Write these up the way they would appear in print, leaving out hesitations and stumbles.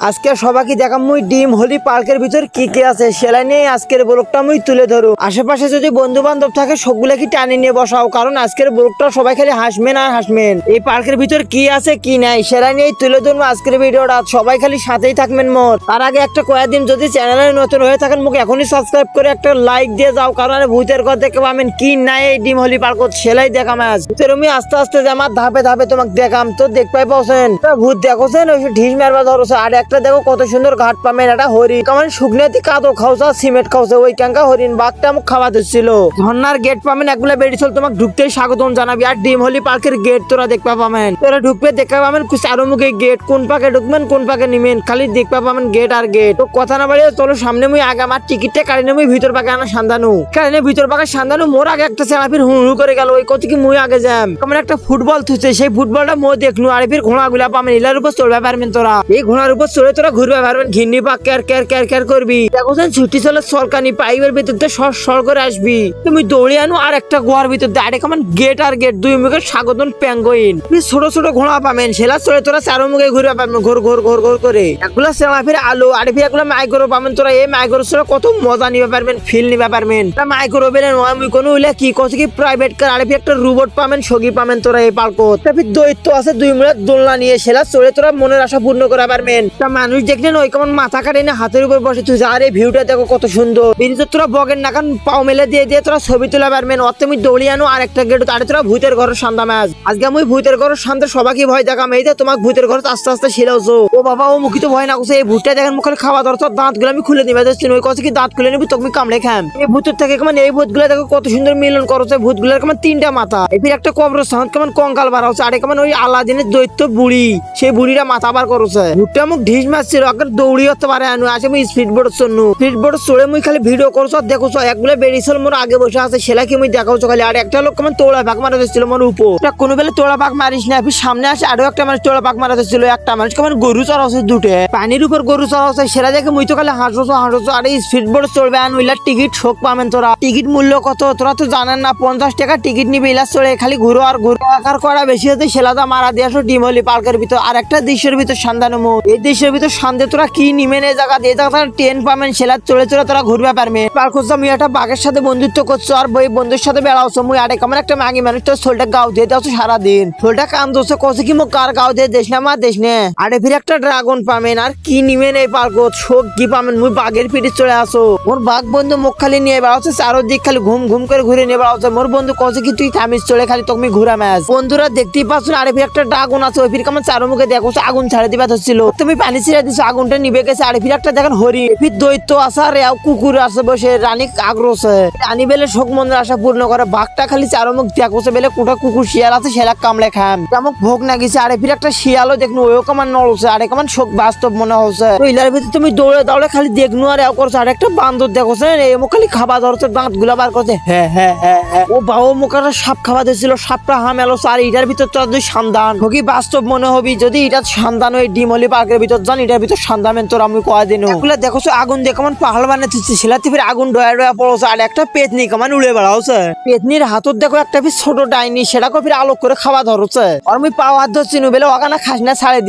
আজকে সবাইকে দেখাম মুই ডিম হোলি পার্কের ভিতর কি কি আছে সেটা নিয়ে আজকের ব্লগটা মুই তুলে ধরো। আশেপাশে যদি বন্ধু বান্ধব থাকে সবগুলা কি টানি নিয়ে বসাও, কারণ আজকের ব্লগটা সবাই খালি হাসবেন আর হাসবেন। এই পার্কের ভিতর কি আছে কি নাই সেটা নিয়ে তুলে ধরবো আজকের ভিডিওটা, সবাই খালি সাথেই থাকবেন মোর। তার আগে একটা কয়েকদিন যদি চ্যানেলে নতুন হয়ে থাকেন মুখ এখনই সাবস্ক্রাইব করে একটা লাইক দিয়ে যাও, কারণ ভূতের কথা দেখে পাবেন কি নাই এই ডিম হোলি পার্ক সেলাই দেখাম। আজ তুমি আস্তে আস্তে আমার ধাপে ধাপে তোমাকে দেখাম, তো দেখতে পাচ্ছেন ভূত দেখোছেন ওই ঢিস মারবা ধরছে। আর একটা দেখো কত সুন্দর ঘাট পাবেন, এটা হরিণ কেমন শুকনাতি কাদো খাওয়া সিমেন্ট খাওয়া ওই ক্যাঙ্কা হরিণ বাঘটা মুখ খাওয়া দিচ্ছিল। ঝর্ণার গেট পাবেন একগুলা বেরিয়েছিল, তোমাকে ঢুকতেই স্বাগতম জানাবি। আর ডিম হোলি পার্কের গেট তোরা দেখতে পাবেন, তোরা ঢুকবে দেখতে পাবেন চারো মুখে গেট, কোন পাকে ঢুকবেন কোন পাকে নিবেন খালি দেখতে পাবেন গেট আর গেট। তো কথা না বাড়িয়ে চলো সামনে মুই আগে আমার টিকিটটা কাটি নেবো ভিতর পাকে আনা সান্দানু কারণে ভিতর পাকে সান্দানু মোর আগে একটা ছেলে ফির হুড় করে গেল ওই কত কি মুই আগে যাম। কেমন একটা ফুটবল থুছে সেই ফুটবলটা মই দেখনু। আর ফির ঘোড়া গুলা পাবেন ইলার উপর চলবে পারবেন, তোরা এই ঘোড়ার উপর চড়ে তোরা ঘুরবে পারবেন। ঘিন্নি পাক ক্যার ক্যার ক্যার ক্যার করবি দেখোছেন ছুটি চলে সরকারি পাইপের ভিতর দিয়ে সর সর করে আসবি তুমি দৌড়ে আনো। আর একটা গোয়ার ভিতর দিয়ে আরে কেমন গেট আর গেট দুই মুখে স্বাগতম প্যাঙ্গুইন ছোট ছোট ঘোড়া পাবেন সেলা চড়ে তোরা চারো মুখে ঘুরবে পারবেন ঘোর ঘোর ঘোর ঘোর করে। এগুলা সেলা ফির আলো আর ফির এগুলা মাইক্রো পাবেন, তোরা এই মাইক্রো চড়ে কত মজা নিবে পারবেন ফিল নিবে পারবেন। মাইক্রো বেলে নয় মুই কোনো উইলে কি করছে কি প্রাইভেট কার আর ফির একটা রোবট পাবেন সগি পাবেন তোরা এই পার্কত। তারপর দৈত্য আছে দুই মুখে দোলনা নিয়ে সেলা চড়ে তোরা মনের আশা পূর্ণ করে পারবেন। তা মানুষ দেখলেন ওই কেমন মাথা কাটে না হাতের উপর বসে তুই আর এই ভিউটা দেখো কত সুন্দর। বিরিতে তোরা বগের নাকান পাও মেলে দিয়ে দিয়ে তোরা ছবি তুলে পারবেন। অত তুমি দৌড়ি আনো আর একটা গেট আরে তোরা ভূতের ঘরের সন্ধ্যা ম্যাচ। আজকে আমি ভূতের ঘরের সন্ধ্যা সবাইকে ভয় দেখাম। এই যে তোমাকে ভূতের ঘর আস্তে আস্তে শিলাওছো ও বাবা ও মুখি তো ভয় না করছে। এই ভূতটা দেখেন মুখে খাওয়া ধর তোর দাঁত গুলো আমি খুলে নিবে যাচ্ছি ওই কথা কি দাঁত খুলে নিবি তুমি কামড়ে খাম। এই ভূতের থেকে কেমন এই ভূত গুলা দেখো কত সুন্দর মিলন করছে। ভূত গুলার কেমন তিনটা মাথা এর একটা কবরস্থান কেমন কঙ্কাল বার হচ্ছে। আরে কেমন ওই আলাদিনের দৈত্য বুড়ি সেই বুড়িটা মাথা বার করছে। ভূতটা মুখ ঢিস মারছিল দৌড়ি হতে পারে আনু আসে আমি স্পিড বোর্ড চড়নু স্পিড বোর্ড চড়ে মুই খালি ভিডিও করছো দেখোছো একগুলো বেরিয়েছিল মোর আগে বসে আছে সেলা কি মুই দেখাচ্ছ খালি। আর একটা লোক কেমন তোড়া পাক মারা দিচ্ছিল মোর উপর কোনো বেলা তোড়া পাক মারিস না সামনে আসে আরো একটা মানুষ তোড়া পাক মারা দিচ্ছিল। একটা মানুষ কেমন গরু চড়াচ্ছে দুটে পানির উপর গরু চড়াচ্ছে সেটা দেখে মুই তো খালি হাঁটছো হাঁটছো। আর এই স্পিড বোর্ড চড়বে আন উইলার টিকিট শোক পাবেন তোরা। টিকিট মূল্য কত তোরা তো জানেন না, 50 টাকা টিকিট নিবে ইলার চড়ে খালি ঘুরো আর ঘুরো আকার করা বেশি হচ্ছে সেলাদা মারা দিয়ে আসো ডিম হোলি পার্কের ভিতর। আর একটা দৃশ্যের ভিতর সান্দানো এই দৃশ্যের ভিতর সান্দে তোরা কি নিমেন এই জায়গা দিয়ে জায়গা ট্রেন পাবেন সেলা চড়ে চড়ে তোরা ঘুরবে পারবে। পার্ক হচ্ছে আমি একটা বাঘের সাথে বন্ধুত্ব করছো আর বই বন্ধুর সাথে বেড়াচ্ছ মুই আরে কেমন একটা মাগি মানুষ তোর শোলটা গাও দিয়ে দাও সারাদিন শোলটা কান দোষে কছে কি মুখ কার গাও দিয়ে দেশ না মা দেশ নে। আরে ফির একটা ড্রাগন পাবেন আর কি নিবেন এই পার্কত শোক কি পাবেন মুই বাঘের পিঠে চলে আসো। মোর বাঘ বন্ধু মুখ খালি নিয়ে বেড়াচ্ছে চারোদিক খালি ঘুম ঘুম করে ঘুরে নিয়ে বেড়াচ্ছে। মোর বন্ধু কছে কি তুই থামিস চলে খালি তুমি ঘুরা ম্যাচ বন্ধুরা দেখতেই পাচ্ছ। আরে ফির একটা ড্রাগন আছে ওই ফির কেমন চারো মুখে দেখো আগুন ছাড়ে দিবা ধরছিল তুমি পানি ছিঁড়ে দিছো আগুনটা নিবে গেছে। আরে ফির একটা দেখেন হরি ফির দৈত্য আছে আর কুকুর আছে বসে রানী আগ্রসে রানী বেলে শোক মনের আশা পূর্ণ করে। বাঘটা খালি চারো মুখ দেখোছে বেলে কোটা কুকুর শিয়াল আছে সেলা কামড়ে খাম তেমন ভোগ না গেছে। আরে ফির একটা শিয়ালও দেখনু ওও কেমন নড়ছে আরে কেমন শোক বাস্তব মনে হচ্ছে। ইলার ভিতরে তুমি দৌড়ে দৌড়ে খালি দেখনু আর করছো। আর একটা বান্দর দেখোছে এই মুখ খালি খাবার ধরছে দাঁত গুলা বার করছে হ্যাঁ হ্যাঁ হ্যাঁ হ্যাঁ ও বাবা মুখ একটা সাপ খাওয়া দিয়েছিল সাপটা হামেলো। আর এটার ভিতর তো তুই সান্দান হোকি বাস্তব মনে হবি যদি এটা সান্দান ওই ডিম হোলি পার্কের ভিতর যান এটার ভিতর সান্দামেন তোর আমি কয়া দিন এগুলা দেখোছো আগুন দিয়ে কেমন পাহাড় বানাচ্ছে সেলাতে ফির আগুন ডয়া ডয়া পড়ছে। আর একটা পেতনি কেমন উড়ে বেড়াচ্ছে পেতনির হাতত দেখো একটা ফির ছোট ডাইনি সেটাকে ফির আলোক করে খাওয়া ধরছে। আর আমি পাওয়া হাত ধরছি বেলে ওখানে খাস না ছাড়ে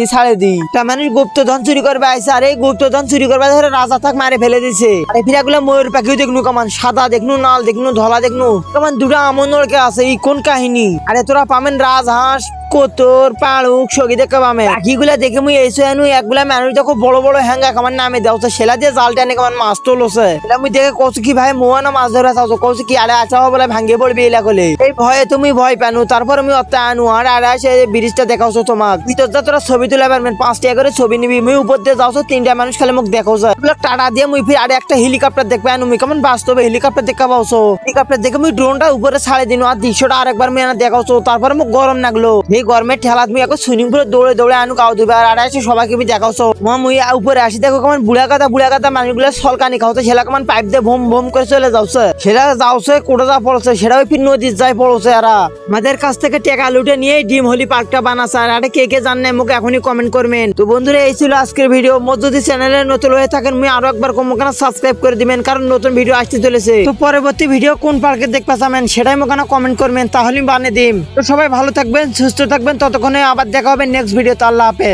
দি তার মানুষ গুপ্তধন চুরি করবে আইসে। আর এই গুপ্তধন চুরি করবে ধরে রাজা থাক মারে ফেলে দিছে। আর ফির এগুলো ময়ূর পাখিও দেখনু কেমন সাদা দেখনু নাল দেখনু ধলা দেখনু কেমন দুটা আমন লড়কে আছে এই কোন কাহিনী। আরে তোরা পাবেন রাজহাঁস কোতর পাড়ুক সগি দেখে পাবে পাখিগুলা দেখে মুই এসে আনু একগুলা মানুষ দেখো বড় বড় হ্যাঙ্গা কেমন নামে দেওয়া সেলা দিয়ে জাল টানে কেমন মাছ তোলছে মুই দেখে কৌছো কি ভাই মোয়া না মাছ ধরে চাচ্ছ কৌছো কি আরে আচ্ছা বলে ভাঙ্গে পড়বি এলা করলে এই ভয়ে তুমি ভয় পানু। তারপর আমি অত্তা আনু আর আরে সে ব্রিজটা দেখাওছো তোমাক ভিতর যা তোরা ছবি তুলে পারবেন 5 টাকা করে ছবি নিবি মুই উপর দিয়ে যাওছো 3টা মানুষ খালি মুখ দেখাওছো টাটা দিয়ে মুই ফির আরে একটা হেলিকপ্টার দেখবে আনু মুই কেমন বাস্তবে হেলিকপ্টার দেখা পাওছো। হেলিকপ্টার দেখে মুই ড্রোনটা উপরে ছাড়ে দিনু আর দৃশ্যটা আরেকবার মুই আনা দেখাওছো। তারপর মুখ গরম লাগলো এই গরমের ঠেলা তুমি এখন সুইমিং পুলে দৌড়ে দৌড়ে আনু গাও দিবে আর আড়াইশো সবাইকে আমি দেখাওছো। মুই উপরে আসি দেখো কেমন বুড়া কাটা মানুষগুলো সলকানি খাওয়াতে সেটা কেমন পাইপ দিয়ে ভোম ভোম করে চলে যাচ্ছে সেটা যাওছে কোটা যা পড়ছে সেটা ওই ফির নদীর যাই পড়ছে। আর আমাদের কাছ থেকে টেকা লুটে নিয়ে ডিম হোলি পার্কটা বানাচ্ছে। আর আরে কে কে জানে মুখে এখনই কমেন্ট করবেন। তো বন্ধুরা এই ছিল আজকের ভিডিও। মোর যদি চ্যানেলে নতুন হয়ে থাকেন মুই আরো একবার কমখানে সাবস্ক্রাইব করে দিবেন কারণ নতুন ভিডিও আসতে চলেছে। তো পরবর্তী ভিডিও কোন পার্কে দেখতে চাবেন সেটাই মোখানে কমেন্ট করবেন তাহলে বানিয়ে দিম। তো সবাই ভালো থাকবেন সুস্থ থাকবেন ততক্ষণে আবার দেখা হবে নেক্সট ভিডিওতে। আল্লাহ হাফেজ।